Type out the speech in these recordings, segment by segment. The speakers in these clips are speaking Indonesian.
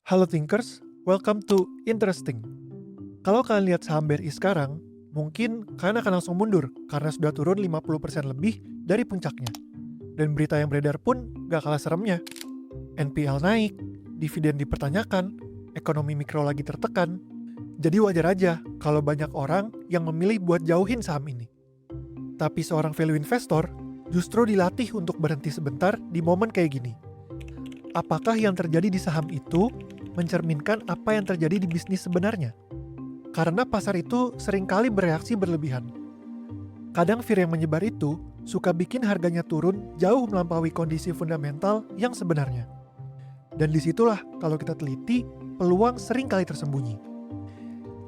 Halo Thinkers, welcome to Interesting. Kalau kalian lihat saham BRI sekarang, mungkin kalian akan langsung mundur karena sudah turun 50% lebih dari puncaknya. Dan berita yang beredar pun gak kalah seremnya. NPL naik, dividen dipertanyakan, ekonomi mikro lagi tertekan. Jadi wajar aja kalau banyak orang yang memilih buat jauhin saham ini. Tapi seorang value investor justru dilatih untuk berhenti sebentar di momen kayak gini. Apakah yang terjadi di saham itu mencerminkan apa yang terjadi di bisnis sebenarnya? Karena pasar itu seringkali bereaksi berlebihan. Kadang fear yang menyebar itu suka bikin harganya turun jauh melampaui kondisi fundamental yang sebenarnya. Dan disitulah kalau kita teliti, peluang sering kali tersembunyi.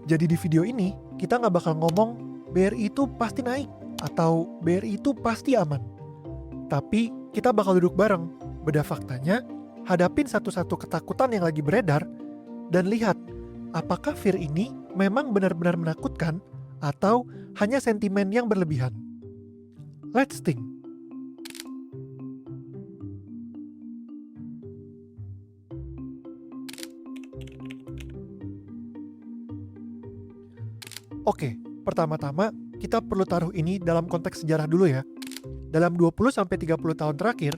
Jadi di video ini, kita nggak bakal ngomong BRI itu pasti naik atau BRI itu pasti aman. Tapi kita bakal duduk bareng, bedah faktanya, hadapin satu-satu ketakutan yang lagi beredar, dan lihat apakah fear ini memang benar-benar menakutkan atau hanya sentimen yang berlebihan. Let's think. Oke, pertama-tama kita perlu taruh ini dalam konteks sejarah dulu ya. Dalam 20-30 tahun terakhir,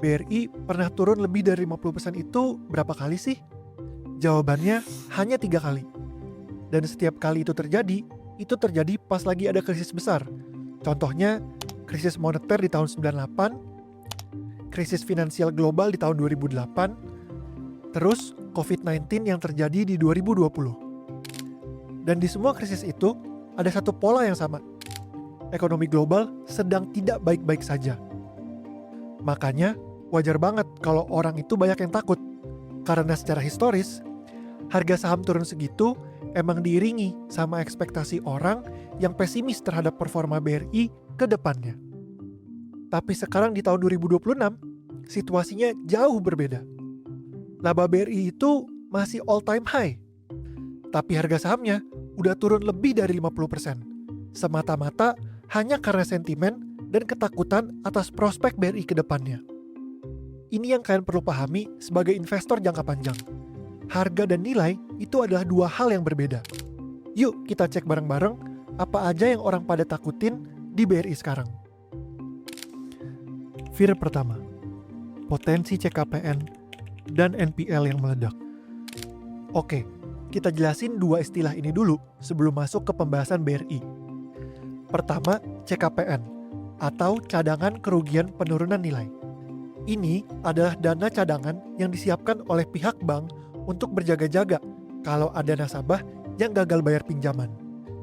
BRI pernah turun lebih dari 50% itu berapa kali sih? Jawabannya hanya 3 kali. Dan setiap kali itu terjadi pas lagi ada krisis besar. Contohnya, krisis moneter di tahun 98, krisis finansial global di tahun 2008, terus COVID-19 yang terjadi di 2020. Dan di semua krisis itu, ada satu pola yang sama. Ekonomi global sedang tidak baik-baik saja. Makanya, wajar banget kalau orang itu banyak yang takut. Karena secara historis, harga saham turun segitu emang diiringi sama ekspektasi orang yang pesimis terhadap performa BRI ke depannya. Tapi sekarang di tahun 2026, situasinya jauh berbeda. Laba BRI itu masih all time high. Tapi harga sahamnya udah turun lebih dari 50%. Semata-mata hanya karena sentimen dan ketakutan atas prospek BRI ke depannya. Ini yang kalian perlu pahami sebagai investor jangka panjang. Harga dan nilai itu adalah dua hal yang berbeda. Yuk kita cek bareng-bareng apa aja yang orang pada takutin di BRI sekarang. Fear pertama, potensi CKPN dan NPL yang meledak. Oke, kita jelasin dua istilah ini dulu sebelum masuk ke pembahasan BRI. Pertama, CKPN atau cadangan kerugian penurunan nilai. Ini adalah dana cadangan yang disiapkan oleh pihak bank untuk berjaga-jaga kalau ada nasabah yang gagal bayar pinjaman.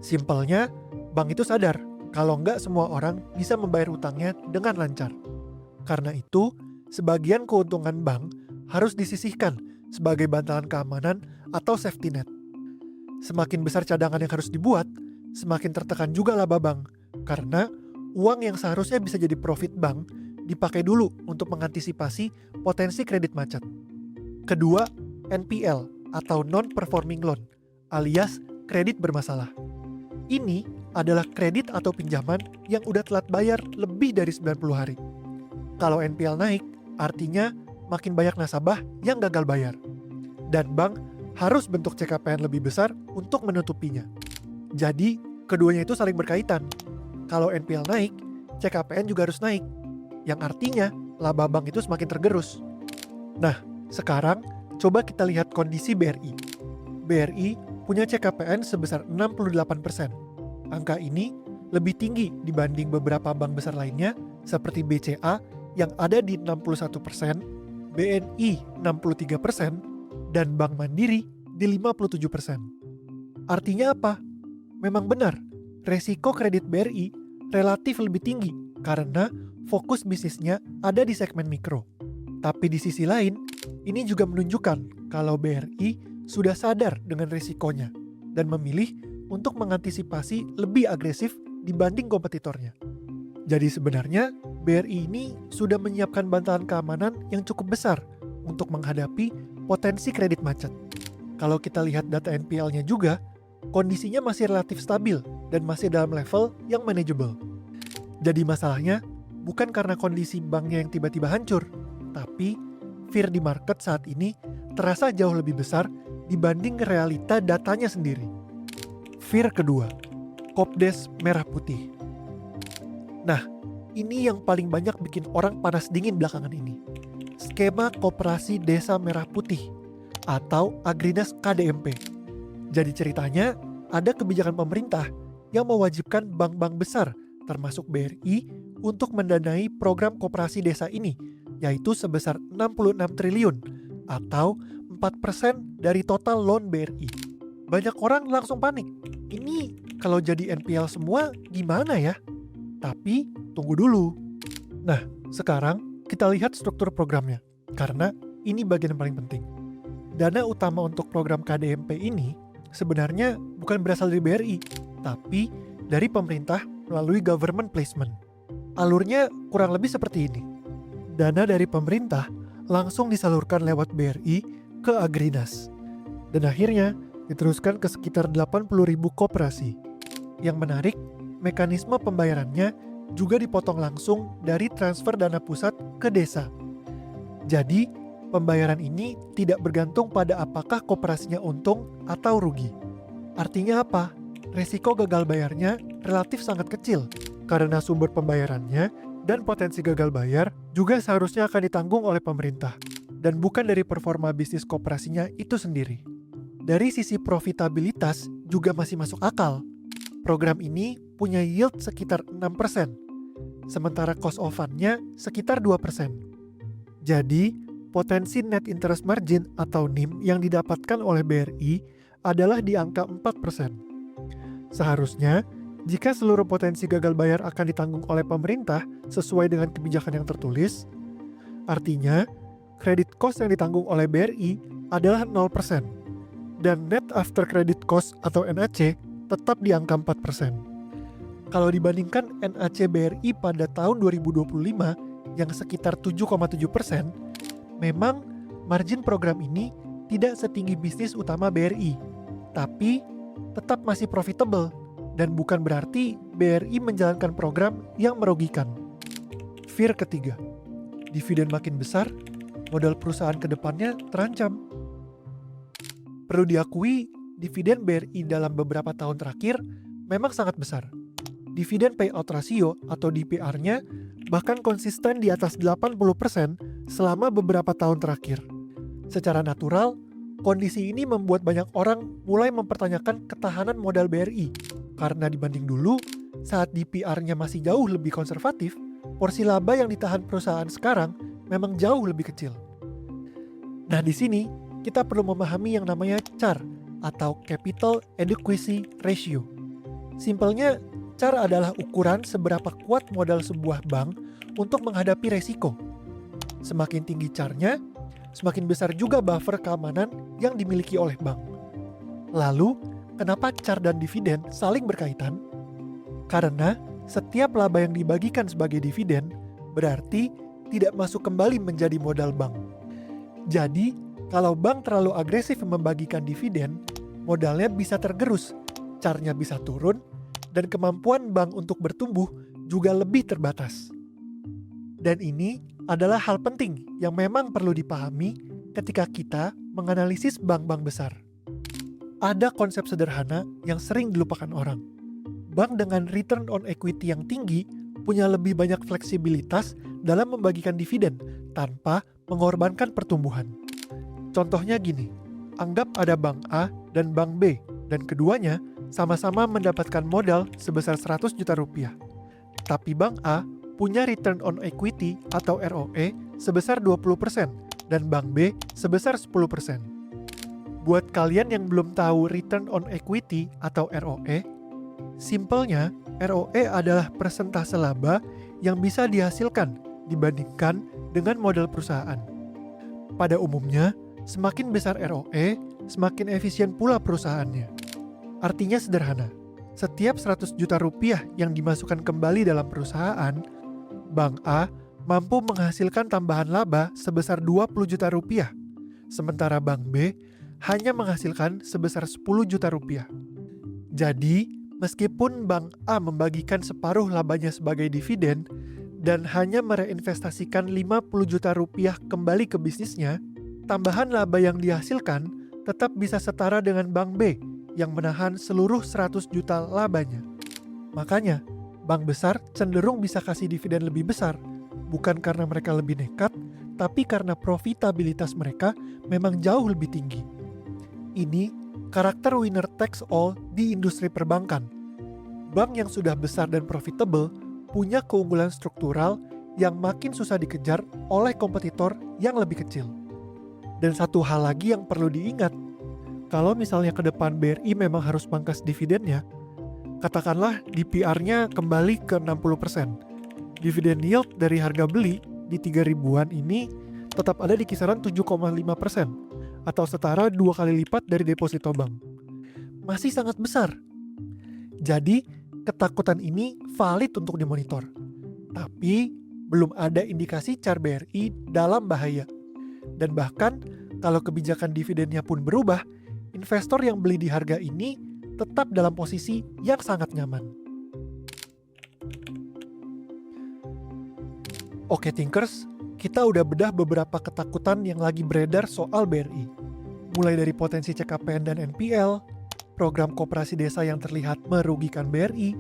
Simpelnya, bank itu sadar kalau nggak semua orang bisa membayar hutangnya dengan lancar. Karena itu, sebagian keuntungan bank harus disisihkan sebagai bantalan keamanan atau safety net. Semakin besar cadangan yang harus dibuat, semakin tertekan juga laba bank, karena uang yang seharusnya bisa jadi profit bank dipakai dulu untuk mengantisipasi potensi kredit macet. Kedua, NPL atau non-performing loan alias kredit bermasalah. Ini adalah kredit atau pinjaman yang udah telat bayar lebih dari 90 hari. Kalau NPL naik, artinya makin banyak nasabah yang gagal bayar. Dan bank harus bentuk CKPN lebih besar untuk menutupinya. Jadi, keduanya itu saling berkaitan. Kalau NPL naik, CKPN juga harus naik. Yang artinya, laba bank itu semakin tergerus. Nah, sekarang coba kita lihat kondisi BRI. BRI punya CKPN sebesar 68%. Angka ini lebih tinggi dibanding beberapa bank besar lainnya seperti BCA yang ada di 61%, BNI 63%, dan Bank Mandiri di 57%. Artinya apa? Memang benar, resiko kredit BRI relatif lebih tinggi karena fokus bisnisnya ada di segmen mikro. Tapi di sisi lain, ini juga menunjukkan kalau BRI sudah sadar dengan risikonya dan memilih untuk mengantisipasi lebih agresif dibanding kompetitornya. Jadi sebenarnya BRI ini sudah menyiapkan bantalan keamanan yang cukup besar untuk menghadapi potensi kredit macet. Kalau kita lihat data NPL-nya juga, kondisinya masih relatif stabil dan masih dalam level yang manageable. Jadi masalahnya bukan karena kondisi banknya yang tiba-tiba hancur, tapi fear di market saat ini terasa jauh lebih besar dibanding realita datanya sendiri. Fear kedua, Kopdes merah putih. Nah, ini yang paling banyak bikin orang panas dingin belakangan ini. Skema Koperasi Desa Merah Putih atau Agrinas KDMP. Jadi ceritanya ada kebijakan pemerintah yang mewajibkan bank-bank besar termasuk BRI untuk mendanai program koperasi desa ini, yaitu sebesar 66 triliun atau 4% dari total loan BRI. Banyak orang langsung panik. Ini kalau jadi NPL semua gimana ya? Tapi tunggu dulu. Nah, sekarang kita lihat struktur programnya, karena ini bagian yang paling penting. Dana utama untuk program KDMP ini sebenarnya bukan berasal dari BRI, tapi dari pemerintah melalui government placement. Alurnya kurang lebih seperti ini. Dana dari pemerintah langsung disalurkan lewat BRI ke Agrinas. Dan akhirnya diteruskan ke sekitar 80.000 koperasi. Yang menarik, mekanisme pembayarannya juga dipotong langsung dari transfer dana pusat ke desa. Jadi, pembayaran ini tidak bergantung pada apakah koperasinya untung atau rugi. Artinya apa? Resiko gagal bayarnya relatif sangat kecil karena sumber pembayarannya dan potensi gagal bayar juga seharusnya akan ditanggung oleh pemerintah dan bukan dari performa bisnis koperasinya itu sendiri. Dari sisi profitabilitas juga masih masuk akal. Program ini punya yield sekitar 6%, sementara cost of fund-nya sekitar 2%. Jadi, potensi net interest margin atau NIM yang didapatkan oleh BRI adalah di angka 4%. Seharusnya, jika seluruh potensi gagal bayar akan ditanggung oleh pemerintah sesuai dengan kebijakan yang tertulis, artinya credit cost yang ditanggung oleh BRI adalah 0%, dan net after credit cost atau NAC tetap di angka 4%. Kalau dibandingkan NAC BRI pada tahun 2025 yang sekitar 7,7%, memang margin program ini tidak setinggi bisnis utama BRI, tapi tetap masih profitable dan bukan berarti BRI menjalankan program yang merugikan. Fear ketiga, dividen makin besar, modal perusahaan ke depannya terancam. Perlu diakui, dividen BRI dalam beberapa tahun terakhir memang sangat besar. Dividen payout ratio atau DPR-nya bahkan konsisten di atas 80% selama beberapa tahun terakhir. Secara natural, kondisi ini membuat banyak orang mulai mempertanyakan ketahanan modal BRI karena dibanding dulu, saat DPR-nya masih jauh lebih konservatif, porsi laba yang ditahan perusahaan sekarang memang jauh lebih kecil. Nah, di sini kita perlu memahami yang namanya CAR atau Capital Adequacy Ratio. Simpelnya, CAR adalah ukuran seberapa kuat modal sebuah bank untuk menghadapi resiko. Semakin tinggi CAR-nya, semakin besar juga buffer keamanan yang dimiliki oleh bank. Lalu, kenapa CAR dan dividen saling berkaitan? Karena setiap laba yang dibagikan sebagai dividen berarti tidak masuk kembali menjadi modal bank. Jadi, kalau bank terlalu agresif membagikan dividen, modalnya bisa tergerus, CAR-nya bisa turun, dan kemampuan bank untuk bertumbuh juga lebih terbatas. Dan ini adalah hal penting yang memang perlu dipahami ketika kita menganalisis bank-bank besar. Ada konsep sederhana yang sering dilupakan orang. Bank dengan return on equity yang tinggi punya lebih banyak fleksibilitas dalam membagikan dividen tanpa mengorbankan pertumbuhan. Contohnya gini, anggap ada bank A dan bank B, dan keduanya sama-sama mendapatkan modal sebesar 100 juta rupiah. Tapi bank A punya return on equity atau ROE sebesar 20% dan bank B sebesar 10%. Buat kalian yang belum tahu return on equity atau ROE, simpelnya ROE adalah persentase laba yang bisa dihasilkan dibandingkan dengan modal perusahaan. Pada umumnya, semakin besar ROE, semakin efisien pula perusahaannya. Artinya sederhana, setiap 100 juta rupiah yang dimasukkan kembali dalam perusahaan, Bank A mampu menghasilkan tambahan laba sebesar 20 juta rupiah, sementara Bank B hanya menghasilkan sebesar 10 juta rupiah. Jadi, meskipun Bank A membagikan separuh labanya sebagai dividen dan hanya mereinvestasikan 50 juta rupiah kembali ke bisnisnya, tambahan laba yang dihasilkan tetap bisa setara dengan Bank B yang menahan seluruh 100 juta labanya. Makanya, bank besar cenderung bisa kasih dividen lebih besar, bukan karena mereka lebih nekat, tapi karena profitabilitas mereka memang jauh lebih tinggi. Ini karakter winner takes all di industri perbankan. Bank yang sudah besar dan profitable punya keunggulan struktural yang makin susah dikejar oleh kompetitor yang lebih kecil. Dan satu hal lagi yang perlu diingat, kalau misalnya ke depan BRI memang harus pangkas dividennya, katakanlah DPR-nya kembali ke 60%. Dividen yield dari harga beli di 3.000-an ini tetap ada di kisaran 7,5% atau setara 2 kali lipat dari deposito bank. Masih sangat besar. Jadi, ketakutan ini valid untuk dimonitor. Tapi, belum ada indikasi CAR BRI dalam bahaya. Dan bahkan, kalau kebijakan dividennya pun berubah, investor yang beli di harga ini tetap dalam posisi yang sangat nyaman. Oke Thinkers, kita udah bedah beberapa ketakutan yang lagi beredar soal BRI. Mulai dari potensi CKPN dan NPL, program koperasi desa yang terlihat merugikan BRI,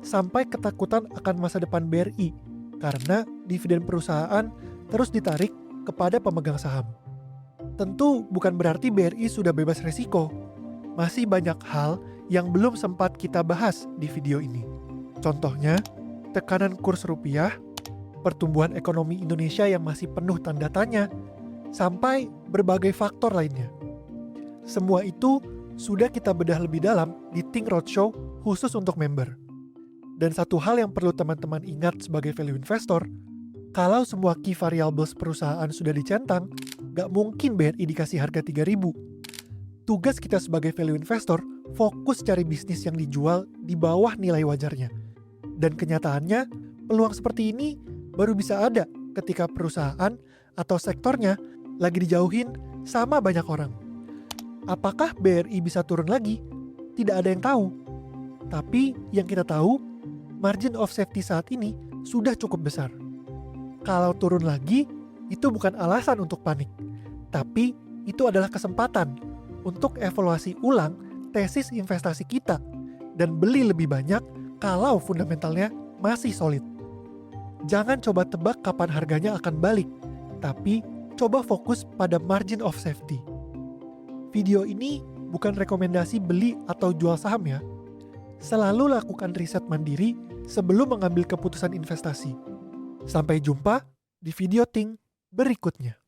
sampai ketakutan akan masa depan BRI karena dividen perusahaan terus ditarik kepada pemegang saham. Tentu bukan berarti BRI sudah bebas resiko. Masih banyak hal yang belum sempat kita bahas di video ini. Contohnya, tekanan kurs rupiah, pertumbuhan ekonomi Indonesia yang masih penuh tanda tanya, sampai berbagai faktor lainnya. Semua itu sudah kita bedah lebih dalam di Think Roadshow khusus untuk member. Dan satu hal yang perlu teman-teman ingat sebagai value investor, kalau semua key variables perusahaan sudah dicentang, gak mungkin BRI dikasih harga 3.000. Tugas kita sebagai value investor fokus cari bisnis yang dijual di bawah nilai wajarnya. Dan kenyataannya, peluang seperti ini baru bisa ada ketika perusahaan atau sektornya lagi dijauhin sama banyak orang. Apakah BRI bisa turun lagi? Tidak ada yang tahu. Tapi yang kita tahu, margin of safety saat ini sudah cukup besar. Kalau turun lagi, itu bukan alasan untuk panik. Tapi itu adalah kesempatan untuk evaluasi ulang tesis investasi kita dan beli lebih banyak kalau fundamentalnya masih solid. Jangan coba tebak kapan harganya akan balik, tapi coba fokus pada margin of safety. Video ini bukan rekomendasi beli atau jual saham ya. Selalu lakukan riset mandiri sebelum mengambil keputusan investasi. Sampai jumpa di video Think berikutnya.